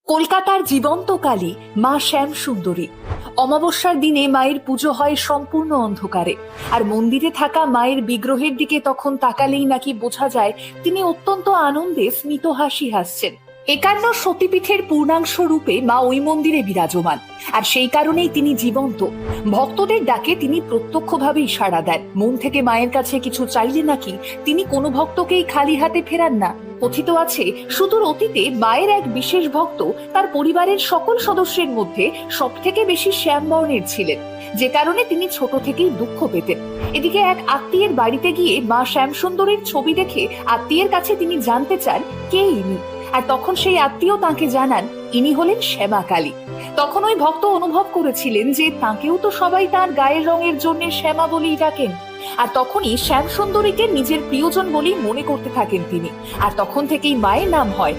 কলকাতার জীবন্ত কালী মা শ্যাম সুন্দরী। অমাবস্যার দিনে মায়ের পুজো হয় সম্পূর্ণ অন্ধকারে, আর মন্দিরে থাকা মায়ের বিগ্রহের দিকে তখন তাকালেই নাকি বোঝা যায় তিনি অত্যন্ত আনন্দে স্মিত হাসি হাসছেন। 51 সতীপীঠের পূর্ণাংশ রূপে মা ওই মন্দিরে বিরাজমান, আর সেই কারণেই তিনি জীবন্ত। ভক্তদের ডাকে তিনি প্রত্যক্ষভাবেই সাড়া দেন। মন থেকে মায়ের কাছে কিছু চাইলে নাকি তিনি কোনো ভক্তকেই খালি হাতে ফেরান না। কথিত আছে, সুদূর অতীতে মায়ের এক বিশেষ ভক্ত তার পরিবারের সকল সদস্যের মধ্যে সব থেকে বেশি শ্যামবর্ণের ছিলেন, যে কারণে তিনি ছোট থেকেই দুঃখ পেতেন। এদিকে এক আত্মীয়ের বাড়িতে গিয়ে মা শ্যামসুন্দরীর ছবি দেখে আত্মীয়ের কাছে তিনি জানতে চান কে ইনি, আর তখন সেই আত্মীয় তাকে জানান ইনি হলেন শ্যামা কালী। তখন ওই ভক্ত অনুভব করেছিলেন যে তাকেও তো সবাই তার গায়ের রঙের জন্য শ্যামা বলেই ডাকেন, আর তখনই শ্যাম সুন্দরীকে নিজের প্রিয়জন বলেই মনে করতে থাকেন তিনি। আর তখন থেকেই মায়ের নাম হয়